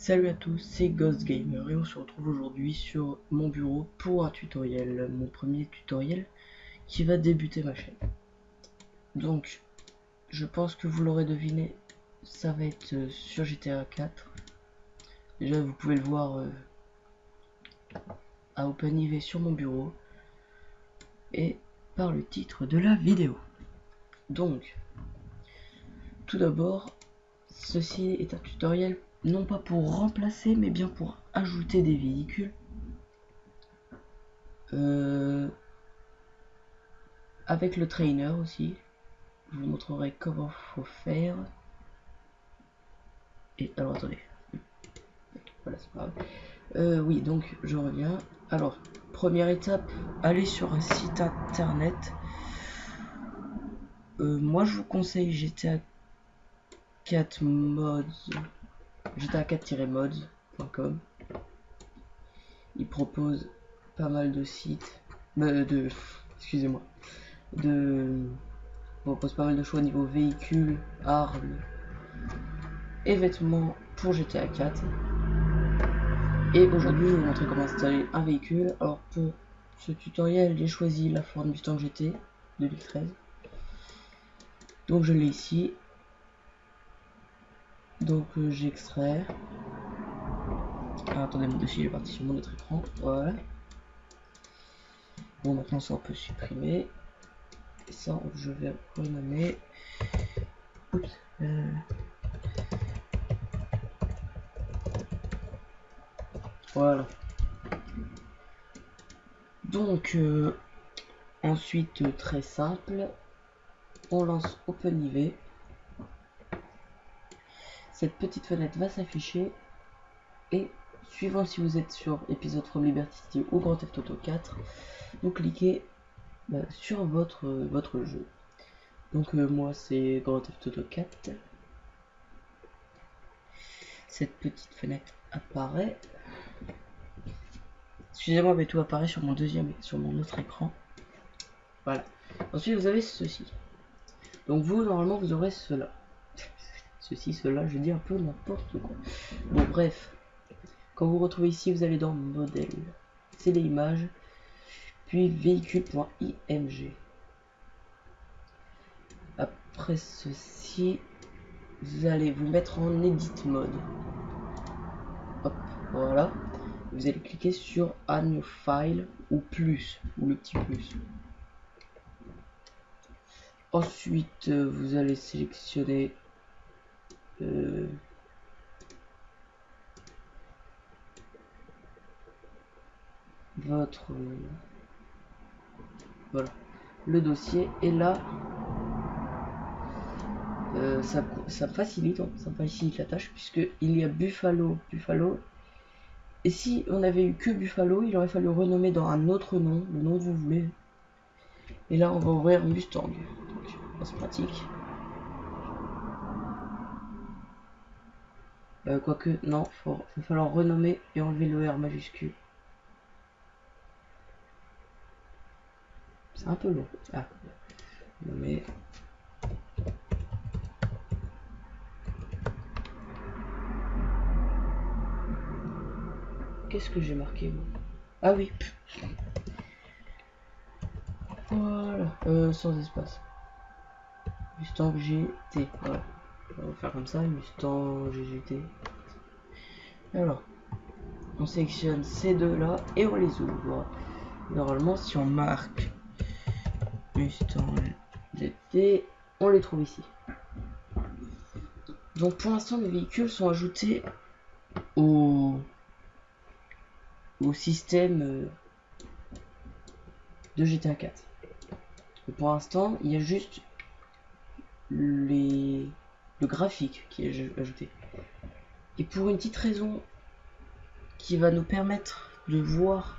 Salut à tous, c'est Ghost Gamer et on se retrouve aujourd'hui sur mon bureau pour un tutoriel, mon premier tutoriel qui va débuter ma chaîne. Donc, je pense que vous l'aurez deviné, ça va être sur GTA 4. Déjà, vous pouvez le voir à OpenIV sur mon bureau et par le titre de la vidéo. Donc, tout d'abord, ceci est un tutoriel non pas pour remplacer mais bien pour ajouter des véhicules. Avec le trainer aussi, je vous montrerai comment faut faire. Et alors attendez, voilà c'est pas grave. Oui, donc je reviens. Alors, première étape, allez sur un site internet. Moi je vous conseille GTA 4 mods, GTA 4-mods.com. Il propose pas mal de sites, excusez-moi, propose pas mal de choix niveau véhicules, armes et vêtements pour GTA 4. Et aujourd'hui je vais vous montrer comment installer un véhicule. Alors pour ce tutoriel j'ai choisi la Ford Mustang GT 2013. Donc je l'ai ici. Donc j'extrais. Attendez, mon dossier est parti sur mon autre écran. Voilà. Bon, maintenant ça on peut supprimer. Et ça je vais renommer. Oups. Voilà. Donc ensuite très simple, on lance OpenIV. Cette petite fenêtre va s'afficher et suivant si vous êtes sur Episode from Liberty City ou Grand Theft Auto 4, vous cliquez sur votre jeu. Donc moi c'est Grand Theft Auto 4. Cette petite fenêtre apparaît. Excusez-moi, mais tout apparaît sur mon autre écran. Voilà. Ensuite vous avez ceci. Donc vous normalement vous aurez cela. Ceci, cela, je dis un peu n'importe quoi. Bon bref. Quand vous retrouvez ici, vous allez dans modèle, c'est les images, puis véhicule.img. Après ceci, vous allez vous mettre en edit mode. Hop, voilà. Vous allez cliquer sur Add New File ou plus, ou le petit plus. Ensuite, vous allez sélectionner votre voilà, le dossier, et là ça facilite la tâche puisque il y a Buffalo. Et si on avait eu que Buffalo, il aurait fallu renommer dans un autre nom, le nom que vous voulez. Et là on va ouvrir Mustang. Donc c'est pratique. Quoique non, il va falloir renommer et enlever le R majuscule. C'est un peu long. Ah, nommer. Qu'est-ce que j'ai marqué moi? Ah oui. Voilà. Sans espace. Mustang GT. Voilà. On va faire comme ça, Mustang GT. Alors, on sélectionne ces deux là et on les ouvre. Normalement, si on marque Mustang GT, on les trouve ici. Donc pour l'instant, les véhicules sont ajoutés au système de GTA 4. Et pour l'instant, il y a juste le graphique qui est ajouté. Et pour une petite raison qui va nous permettre de voir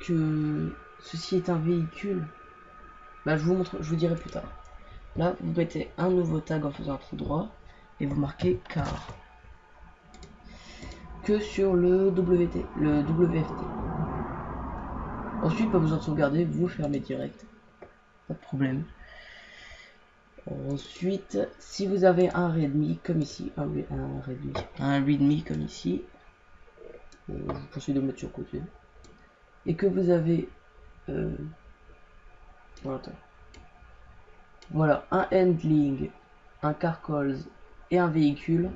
que ceci est un véhicule, je vous dirai plus tard. Là, vous mettez un nouveau tag en faisant un trou droit et vous marquez car. Que sur le WFT. Ensuite, pas besoin de sauvegarder, vous fermez direct. Pas de problème. Ensuite, si vous avez un readme comme ici, un readme comme ici, je vous conseille de le mettre sur côté, et que vous avez voilà, un handling, un carcols et un véhicule,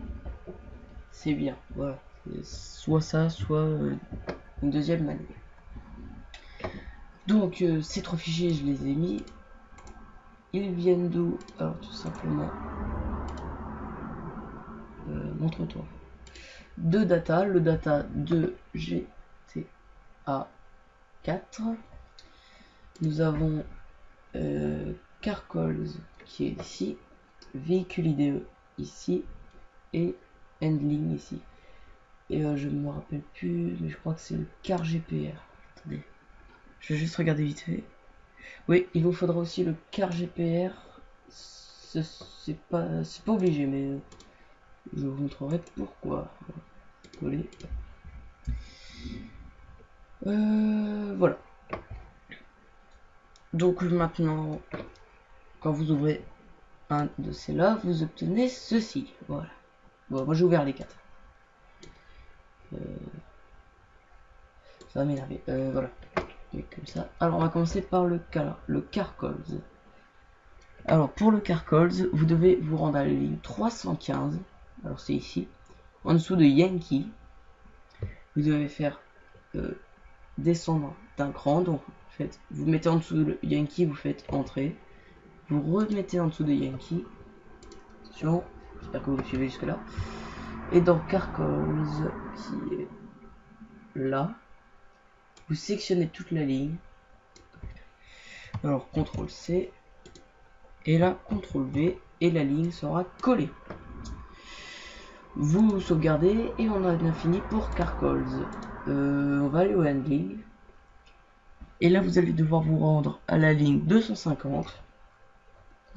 c'est bien. Voilà, soit ça, soit une deuxième manière. Donc ces trois fichiers, je les ai mis. Ils viennent d'où? Alors tout simplement, montre-toi. De data, le data de GTA 4. Nous avons carcols qui est ici, véhicule IDE ici et handling ici. Et je ne me rappelle plus, mais je crois que c'est le car GPR. Attendez, je vais juste regarder vite fait. Oui, il vous faudra aussi le car GPR. C'est pas obligé, mais je vous montrerai pourquoi. Coller. Voilà. Donc maintenant, quand vous ouvrez un de ces-là, vous obtenez ceci. Voilà. Bon, moi j'ai ouvert les 4. Ça va m'énerver. Voilà. Et comme ça. Alors on va commencer par le carcols. Alors pour le carcols, vous devez vous rendre à la ligne 315. Alors c'est ici. En dessous de Yankee. Vous devez faire descendre d'un cran. Donc vous mettez en dessous de Yankee, vous faites entrer. Vous remettez en dessous de Yankee. Attention, j'espère que vous le suivez jusque là. Et dans carcols, qui est là, vous sectionnez toute la ligne. Alors CTRL C. Et là, CTRL V. Et la ligne sera collée. Vous sauvegardez et on a bien fini pour carcols. On va aller au handling. Et là, vous allez devoir vous rendre à la ligne 250.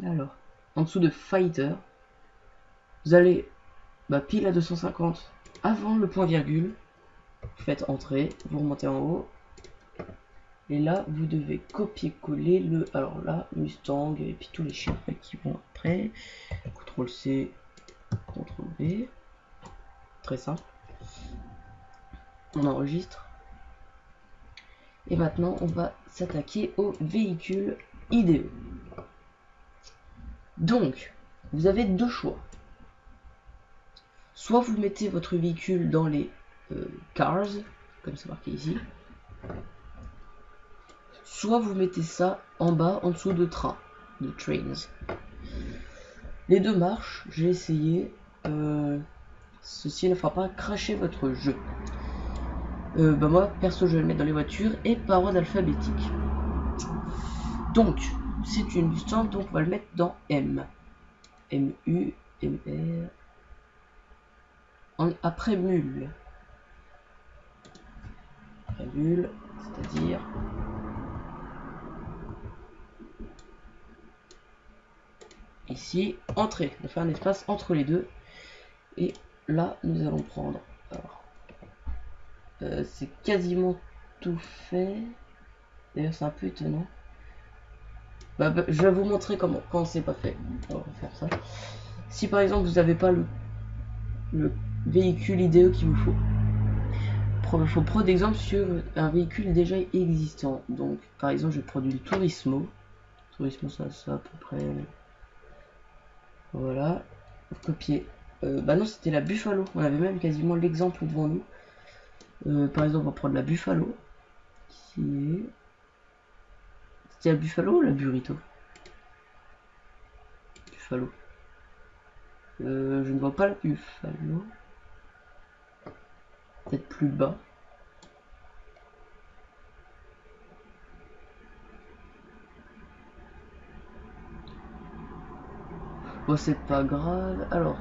Alors, en dessous de fighter, vous allez pile à 250 avant le point virgule. Vous faites entrer, vous remontez en haut. Et là, vous devez copier-coller le... Alors là, Mustang et puis tous les chiens qui vont après. CTRL C, CTRL V. Très simple. On enregistre. Et maintenant, on va s'attaquer au véhicule IDE. Donc, vous avez deux choix. Soit vous mettez votre véhicule dans les cars, comme c'est marqué ici. Soit vous mettez ça en bas, en dessous de train, de trains. Les deux marchent, j'ai essayé. Ceci ne fera pas cracher votre jeu. Moi, perso, je vais le mettre dans les voitures et par ordre alphabétique. Donc, c'est une Mustang, donc on va le mettre dans M. M-U, M-R. Après mule. Après mule, c'est-à-dire... Ici, entrée. On fait un espace entre les deux. Et là, nous allons prendre... c'est quasiment tout fait. D'ailleurs, c'est un peu étonnant. Je vais vous montrer quand c'est pas fait. On va faire ça. Si par exemple, vous n'avez pas le véhicule IDE qu'il vous faut. Il faut prendre exemple sur un véhicule déjà existant. Donc, par exemple, je vais prendre une Turismo. Turismo, ça à peu près... Voilà. Copier. Non, c'était la Buffalo. On avait même quasiment l'exemple devant nous. Par exemple, on va prendre la Buffalo. C'était la Buffalo ou la Burrito? Buffalo. Je ne vois pas la Buffalo. Peut-être plus bas. Bon, c'est pas grave. Alors.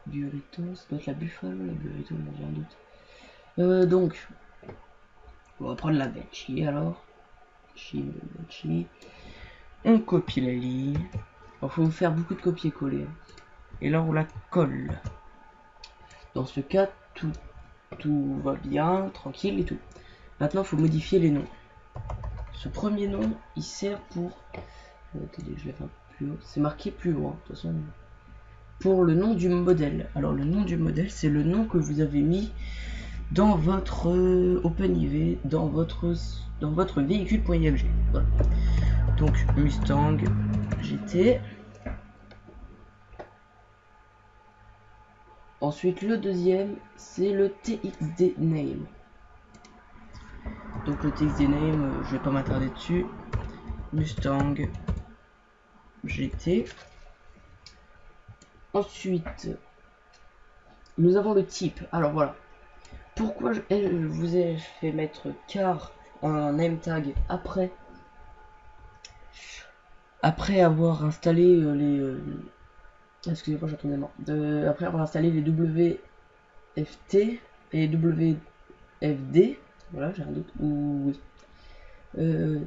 Burrito, ça doit être la Buffalo, la Burrito, j'ai un doute. Donc. On va prendre la Veggie alors. Veggie. On copie la ligne. Il faut faire beaucoup de copier-coller. Et là, on la colle. Dans ce cas, tout va bien, tranquille et tout. Maintenant, il faut modifier les noms. ce premier nom, il sert pour... attendez, je vais faire plus haut. C'est marqué plus haut, hein, de toute façon. Pour le nom du modèle. Alors le nom du modèle, c'est le nom que vous avez mis dans votre OpenIV, dans votre véhicule.img. Voilà. Donc Mustang GT. Ensuite le deuxième, c'est le TXD name. Donc le TXD name, je vais pas m'attarder dessus. Mustang GT. Ensuite, nous avons le type. Alors voilà. Pourquoi je vous ai fait mettre car en name tag après avoir installé les excusez-moi, j'attendais moi. Après avoir installé les WFT et WFD, voilà, j'ai un doute, ou oui.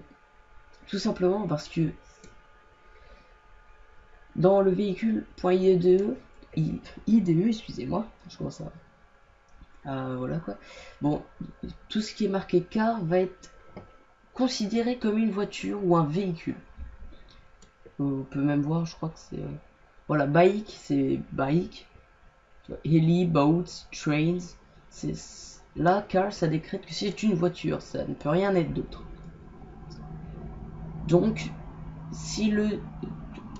Tout simplement parce que dans le véhicule.IDE, excusez-moi, je commence à voilà quoi. Bon, tout ce qui est marqué car va être considéré comme une voiture ou un véhicule. On peut même voir, je crois que c'est voilà, bike, c'est bike. Heli, boats, trains, c'est là car ça décrète que c'est une voiture, ça ne peut rien être d'autre. Donc, si le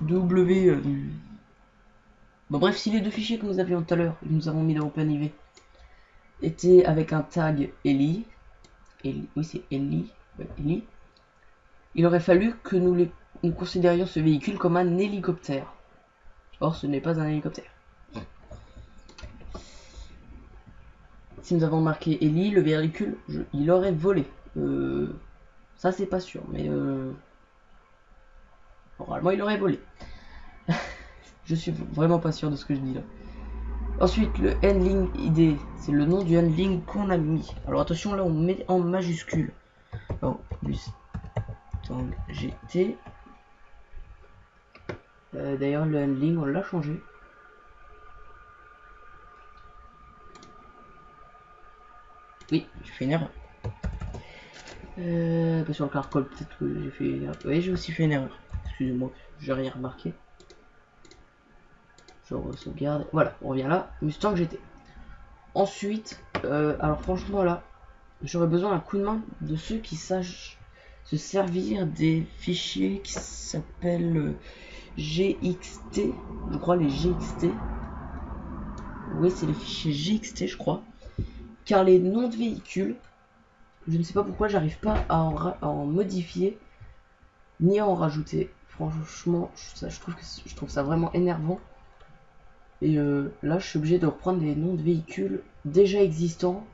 W bon bref, si les deux fichiers que nous avions tout à l'heure, nous avons mis dans OpenIV, étaient avec un tag Heli, oui c'est Heli, ouais, Heli, il aurait fallu que nous considérions ce véhicule comme un hélicoptère. Or, ce n'est pas un hélicoptère. Si nous avons marqué Heli, le véhicule, il aurait volé. Ça, c'est pas sûr, mais normalement, il aurait volé. Je suis vraiment pas sûr de ce que je dis là. Ensuite, le handling ID, c'est le nom du handling qu'on a mis. Alors attention, là, on met en majuscule. Oh, Mustang GT. D'ailleurs, le handling, on l'a changé. Oui, j'ai fait une erreur. Sur le carcol, peut-être que j'ai fait une erreur. Oui, j'ai aussi fait une erreur. Excusez-moi, j'ai rien remarqué. Je sauvegarde. Voilà, on revient là. Mustang GT. Ensuite, alors franchement là, j'aurais besoin d'un coup de main de ceux qui sachent se servir des fichiers qui s'appellent GXT. Je crois les GXT. Oui, c'est les fichiers GXT, je crois. Car les noms de véhicules, je ne sais pas pourquoi j'arrive pas à en modifier ni à en rajouter. Franchement, je trouve ça vraiment énervant. Et là, je suis obligé de reprendre des noms de véhicules déjà existants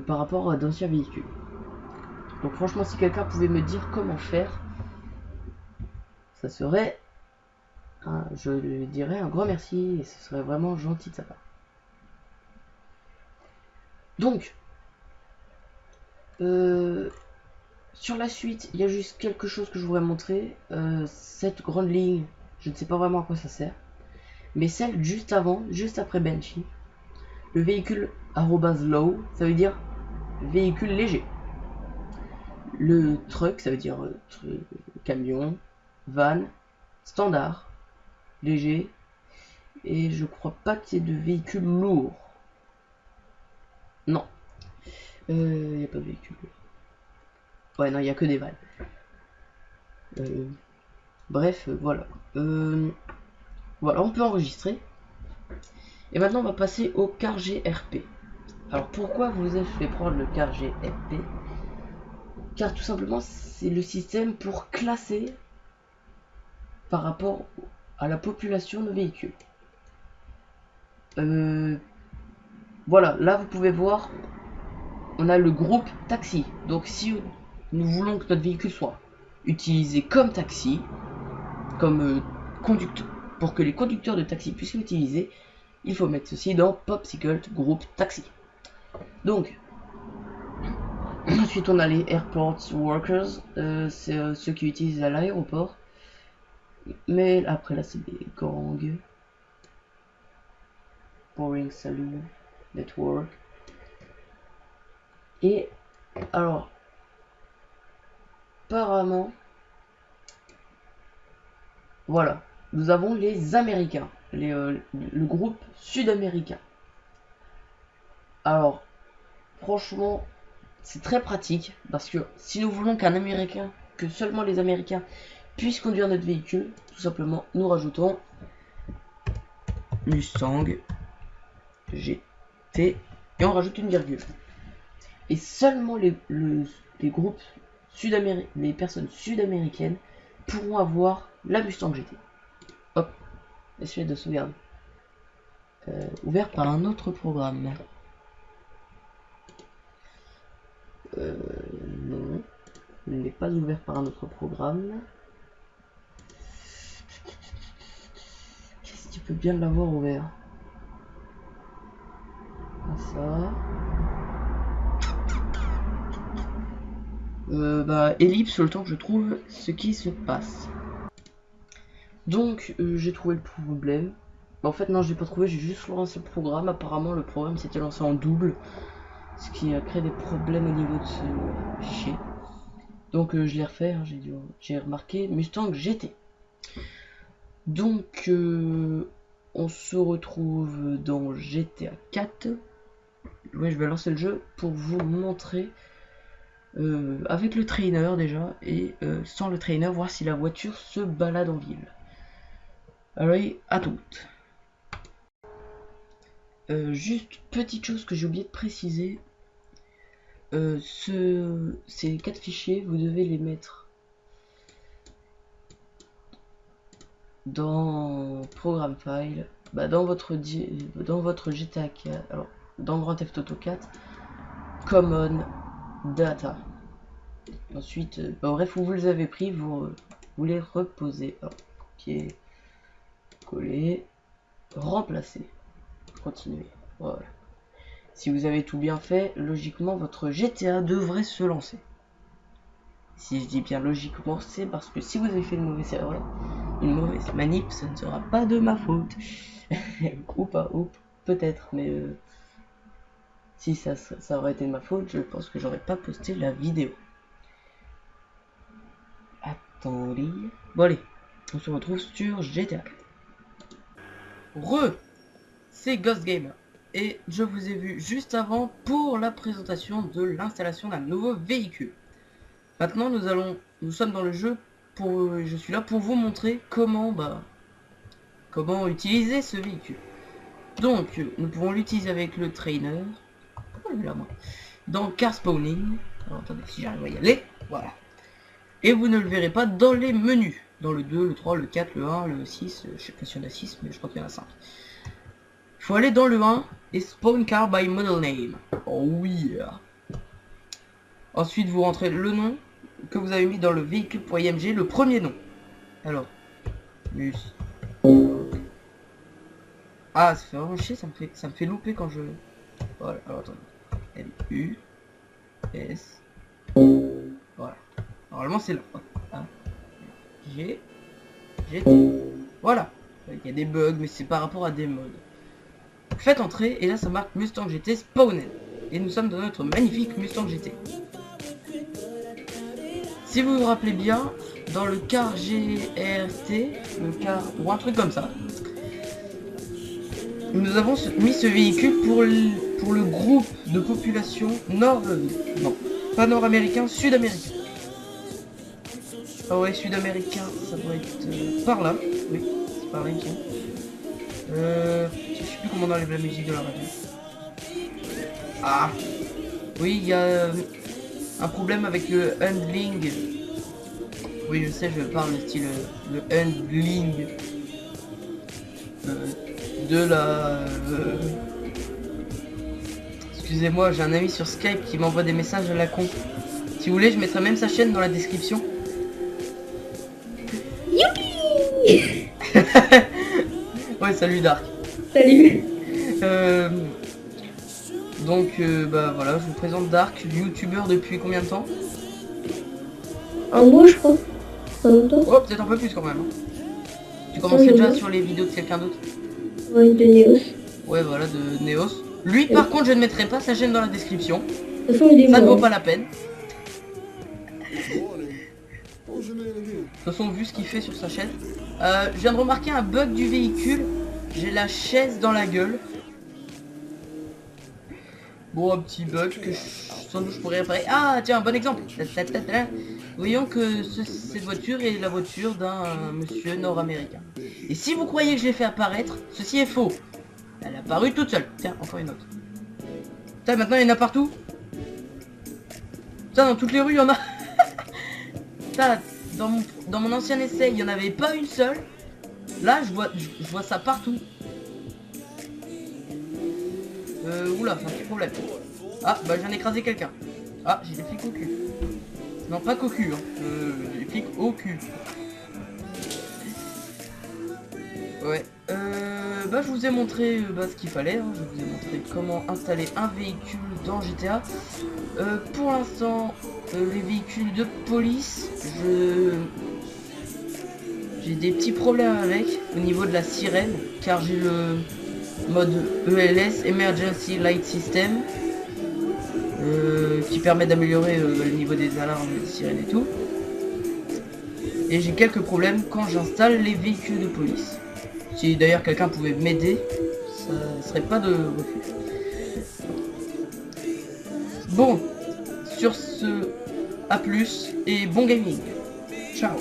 par rapport à d'anciens véhicules. Donc franchement, si quelqu'un pouvait me dire comment faire, ça serait, je lui dirais un grand merci et ce serait vraiment gentil de sa part. Donc, sur la suite, il y a juste quelque chose que je voudrais montrer. Cette grande ligne, je ne sais pas vraiment à quoi ça sert. Mais celle juste avant, juste après Benchy, le véhicule @low, ça veut dire véhicule léger. Le truck, ça veut dire camion, van, standard, léger. Et je crois pas qu'il y ait de véhicule lourd. Non. Il n'y a pas de véhicule lourd. Ouais, non, il n'y a que des vannes. Bref, voilà. Voilà, on peut enregistrer. Et maintenant, on va passer au car GRP. Alors, pourquoi vous avez fait prendre le car GRP? Car tout simplement, c'est le système pour classer par rapport à la population de véhicules. Voilà, là vous pouvez voir, on a le groupe taxi. Donc si nous voulons que notre véhicule soit utilisé comme taxi, comme conducteur, pour que les conducteurs de taxi puissent l'utiliser, il faut mettre ceci dans Popsicle groupe taxi. Donc, ensuite on a les airport workers, c'est ceux qui utilisent à l'aéroport. Mais après là c'est des gangs. Boring Saloon Network. Et alors, apparemment, voilà, nous avons les Américains, le groupe sud-américain. Alors, franchement, c'est très pratique parce que si nous voulons que seulement les Américains puissent conduire notre véhicule, tout simplement, nous rajoutons Mustang GT et on rajoute une virgule. Et seulement les groupes sud-américains, les personnes sud-américaines pourront avoir la Mustang GT. Hop, essayez de sauvegarder. Ouvert par un autre programme. Non, il n'est pas ouvert par un autre programme. Qu'est-ce qui peut bien l'avoir ouvert? Ah, ça. Ellipse le temps que je trouve ce qui se passe. Donc j'ai trouvé le problème. En fait non, j'ai pas trouvé, j'ai juste lancé le programme. Apparemment le programme s'était lancé en double, ce qui a créé des problèmes au niveau de ce fichier. Donc je l'ai refait, hein, j'ai remarqué Mustang GT. Donc on se retrouve dans GTA 4. Ouais, je vais lancer le jeu pour vous montrer avec le trainer déjà et sans le trainer, voir si la voiture se balade en ville. Allez, à toutes. Juste petite chose que j'ai oublié de préciser, ces 4 fichiers, vous devez les mettre dans Programme File, dans votre GTA 4, alors dans Grand Theft Auto 4, Common Data. Ensuite, bref, vous les avez pris, vous les reposez. Alors, copier, coller, remplacer, continuer. Voilà. Si vous avez tout bien fait, logiquement votre GTA devrait se lancer. Si je dis bien logiquement, c'est parce que si vous avez fait une mauvaise manip, ça ne sera pas de ma faute. Ou pas, ou peut-être, mais si ça aurait été de ma faute, je pense que j'aurais pas posté la vidéo. Attendez. Bon allez, on se retrouve sur GTA 4. C'est Ghost Gamer. Et je vous ai vu juste avant pour la présentation de l'installation d'un nouveau véhicule. Maintenant nous sommes dans le jeu, je suis là pour vous montrer comment utiliser ce véhicule. Donc nous pouvons l'utiliser avec le trainer. Pourquoi il est là, moi? Dans Car Spawning. Alors attendez, si j'arrive à y aller, voilà. Et vous ne le verrez pas dans les menus. Dans le 2, le 3, le 4, le 1, le 6, je sais pas s'il y en a 6, mais je crois qu'il y en a 5. Il faut aller dans le 1 et spawn car by model name. Oh yeah. Ensuite vous rentrez le nom que vous avez mis dans le véhicule.img, le premier nom. Alors, Mus. Ah, ça fait vraiment chier, ça me fait louper quand je... Voilà, alors attendez. M-U-S. Voilà. Normalement c'est là. A, G, GT. Voilà. Il y a des bugs, mais c'est par rapport à des modes. Faites entrer, et là ça marque Mustang GT Spawned. Et nous sommes dans notre magnifique Mustang GT. Si vous vous rappelez bien, dans le car GRT, ou un truc comme ça, nous avons mis ce véhicule pour le groupe de population pas nord-américain, sud-américain. Ah ouais, sud-américain, ça doit être par là. Oui, c'est par là, il me semble. Je sais plus comment on enlève la musique de la radio. Ah, oui, il y a un problème avec le handling. Oui, je sais, je parle le style le handling de la. Excusez-moi, j'ai un ami sur Skype qui m'envoie des messages à la con. Si vous voulez, je mettrai même sa chaîne dans la description. Youpi. Ouais, salut Dark. Salut. Donc voilà, je vous présente Dark, youtubeur depuis combien de temps? Un mois, je crois. Pas longtemps. Oh, peut-être un peu plus quand même. Tu commençais déjà sur les vidéos de quelqu'un d'autre? Ouais, de Neos. Ouais, voilà, de Neos. Lui, par contre, je ne mettrai pas sa chaîne dans la description. De toute façon, il est ça ne mort. vaut pas la peine. toute façon, vu ce qu'il fait sur sa chaise. Je viens de remarquer un bug du véhicule. J'ai la chaise dans la gueule. Bon, un petit bug que sans doute je pourrais réparer. Ah, tiens, un bon exemple. Voyons que cette voiture est la voiture d'un monsieur nord-américain. Et si vous croyez que je l'ai fait apparaître, ceci est faux. Elle est apparue toute seule. Tiens, encore une autre. Putain, maintenant il y en a partout. Putain, dans toutes les rues, il y en a. Putain, dans mon ancien essai, il n'y en avait pas une seule. Là, je vois ça partout. Oula, c'est un petit problème. Ah, bah j'en ai écrasé quelqu'un. Ah, j'ai des flics au cul. Non, pas qu'au cul, hein. Des flics au cul. Ouais. Bah je vous ai montré ce qu'il fallait. Hein. Je vous ai montré comment installer un véhicule dans GTA. Pour l'instant, les véhicules de police, j'ai des petits problèmes avec au niveau de la sirène, car j'ai le mode ELS, Emergency Light System, qui permet d'améliorer le niveau des alarmes, des sirènes et tout. Et j'ai quelques problèmes quand j'installe les véhicules de police. Si d'ailleurs quelqu'un pouvait m'aider, ça serait pas de refus. Bon, sur ce, à plus et bon gaming. Ciao.